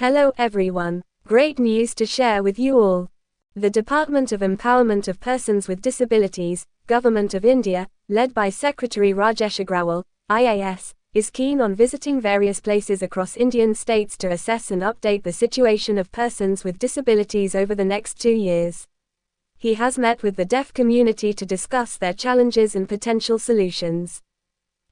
Hello everyone. Great news to share with you all. The Department of Empowerment of Persons with Disabilities, Government of India, led by Secretary Rajesh Agrawal, IAS, is keen on visiting various places across Indian states to assess and update the situation of persons with disabilities over the next 2 years. He has met with the deaf community to discuss their challenges and potential solutions.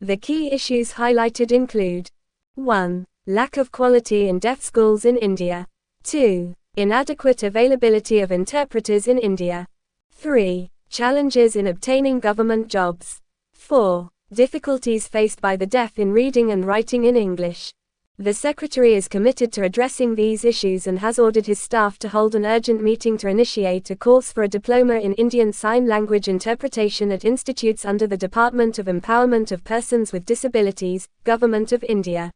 The key issues highlighted include 1. Lack of quality in deaf schools in India. 2. Inadequate availability of interpreters in India. 3. Challenges in obtaining government jobs. 4. Difficulties faced by the deaf in reading and writing in English. The Secretary is committed to addressing these issues and has ordered his staff to hold an urgent meeting to initiate a course for a diploma in Indian Sign Language interpretation at institutes under the Department of Empowerment of Persons with Disabilities, Government of India.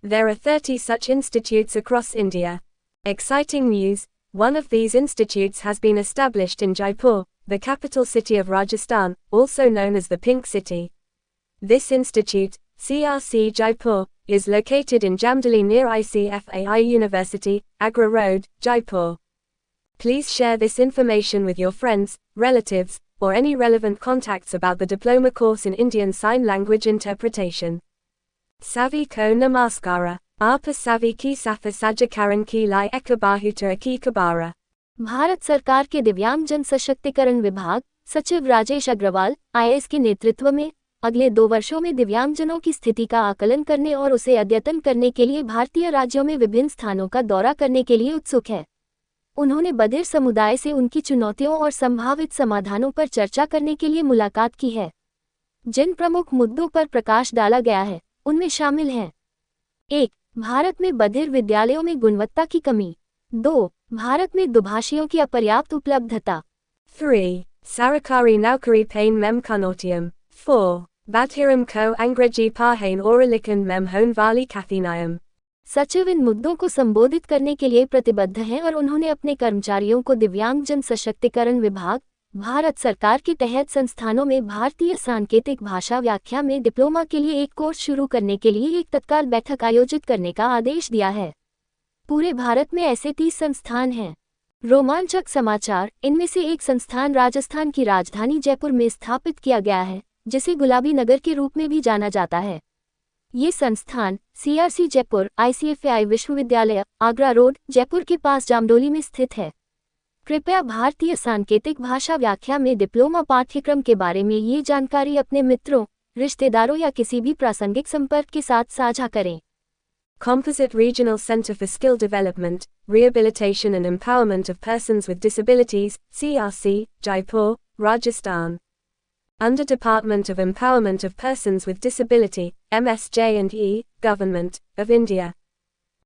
There are 30 such institutes across India. Exciting news, one of these institutes has been established in Jaipur, the capital city of Rajasthan, also known as the Pink City. This institute, CRC Jaipur, is located in Jamdali near ICFAI University, Agra Road, Jaipur. Please share this information with your friends, relatives, or any relevant contacts about the diploma course in Indian Sign Language interpretation. Savi ko namaskara. Aapa savi ki safa sajakaran ki lai ekabahuta ki kabara. Bharat सरकार के दिव्यांग जन सशक्तिकरण विभाग, सचिव Rajesh Agarwal, IAS के नेतृत्व में, अगले 2 वर्षों में दिव्यांगजनों की स्थिति का आकलन करने और उसे अद्यतन करने के लिए भारतीय राज्यों में विभिन्न स्थानों का दौरा करने के लिए उत्सुक है। उन्होंने बधिर समुदाय से उनकी चुनौतियों और संभावित समाधानों पर चर्चा करने के लिए मुलाकात की है। जिन प्रमुख मुद्दों पर प्रकाश डाला गया है, उनमें शामिल हैं 1. भारत में बधिर विद्यालयों में गुणवत्ता की कमी। 2. भारत में दुभाषियों की अपर्याप्त उपलब्धता। 3. Sarakari Naukari Pain Mem Kunotium. 4. Badhiram ko Angraji Pahain Oralikan Mem Hon Vali Kathinayam. सचिव इन मुद्दों को संबोधित करने के लिए प्रतिबद्ध हैं और उन्होंने अपने कर्मचारियों को दिव्यांग जन सशक्तिकरण विभाग, भारत सरकार के तहत संस्थानों में भारतीय सांकेतिक भाषा व्याख्या में डिप्लोमा के लिए एक कोर्स शुरू करने के लिए एक तत्काल बैठक आयोजित करने का आदेश दिया है। पूरे भारत में ऐसे 30 संस्थान हैं। रोमांचक समाचार, इनमें से एक संस्थान राजस्थान की राजधानी जयपुर में स्थापित किया गया है, जिसे गुलाबी नगर के रूप में भी जाना जाता है। ये संस्थान सीआरसी जयपुर, आईसीएफआई विश्वविद्यालय, आगरा रोड, जयपुर के पास जामडोली में स्थित है। कृपया भारतीय सांकेतिक भाषा व्याख्या में डिप्लोमा पाठ्यक्रम के बारे में ये जानकारी अपने मित्रों, रिश्तेदारों या किसी भी प्रासंगिक संपर्क के साथ साझा करें। Composite Regional Center for Skill Development, Rehabilitation and Empowerment of Persons with Disabilities, CRC, Jaipur, Rajasthan. Under Department of Empowerment of Persons with Disability, MSJ&E, Government of India.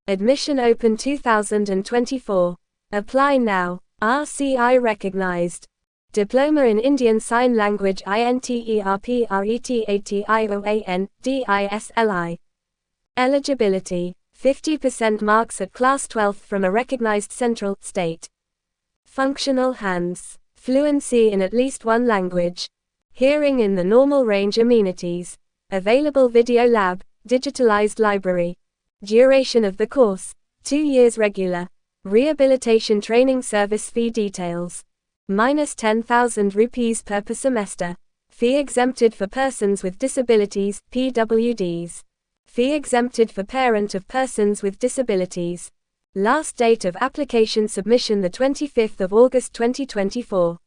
Admission open 2024. Apply now. RCI recognized. Diploma in Indian Sign Language INTERPRETATIOAN, DISLI. Eligibility: 50% marks at class 12th from a recognized central, state. Functional hands. Fluency in at least one language. Hearing in the normal range amenities. Available video lab, digitalized library. Duration of the course: 2 years regular. Rehabilitation training service fee details. -10,000 rupees per semester. Fee exempted for persons with disabilities, PWDs. Fee exempted for parent of persons with disabilities. Last date of application submission the 25th of August 2024.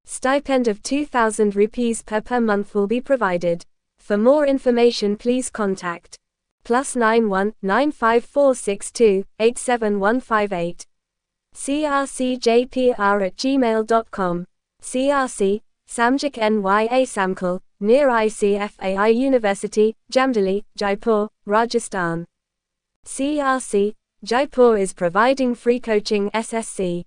Stipend of 2,000 rupees per month will be provided. For more information please contact +91 95462 87158. crcjpr@gmail.com. CRC, Samjik Nya Samkal, near ICFAI University, Jamdali, Jaipur, Rajasthan. CRC, Jaipur is providing free coaching SSC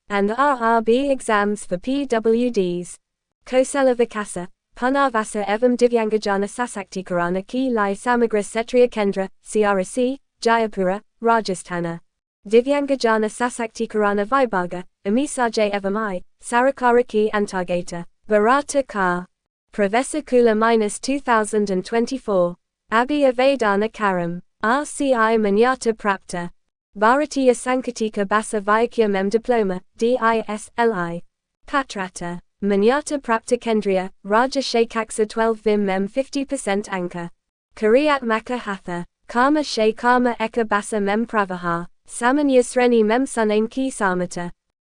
and RRB exams for PWDs. Kosala Vikasa, Punarvasa Evam Divyangajana Sasaktikarana Ki Lai Samagra Kshetriya Kendra, CRC, Jayapura, Rajasthana. Divyangajana Sasaktikarana Vibhaga, Amisajay Evamai, Sarakara Ki Antagata, Bharata Ka. Professor Kula -2024. Abhi Vedana Karam, RCI Manyata Prapta. Bharatiya Sankatika Basa Vyakya Mem Diploma, DISLI. Patrata. Manyata Prapta Kendriya, Raja Shakaksa 12 Vim Mem 50% Anka. Kariyat Maka Hatha. Karma Shay Karma Eka Basa Mem Pravaha. Samanya Sreni Mem Sunaim Ki Samata.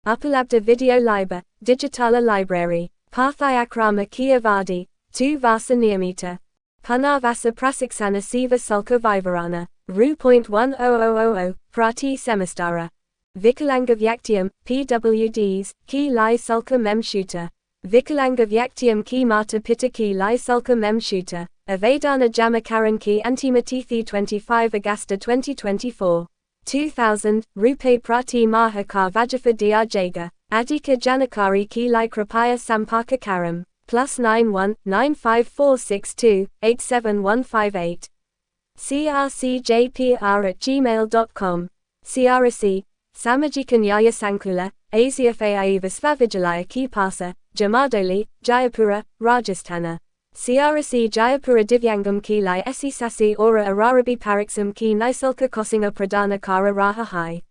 Upalabda Video Library, Digitala Library. Parthayakrama Kia Vadi, 2 Vasa Niyamita. Punarvasa Prasiksana Siva Sulka Vivarana, Ru.10000, Prati Semastara. Vikalanga Vyaktiam, PWDs, Ki Lai Sulka Mem Shuta. Vikalanga Vyaktiam Ki Mata Pitta Ki Lai Sulka Mem Shuta. Avadana Jamakaran Ki Antimatithi 25 Augusta 2024. 2000, Rupe Prati Mahakar Vajafa Dr Jaga, Adika Janakari Ki Lai Kripaya Sampaka Karam, +91 95462 87158. crcjpr@gmail.com. CRC, Samajika Nyaya Sankula, Asiafai Visvavijalaya Ki Pasa, Jamadoli, Jayapura, Rajasthana. CRC Jayapura Divyangam Ki Lai Esi Sasi Ora Ararabi Parixam Ki Nisulka Kosinga Pradana Kara Raha Hai.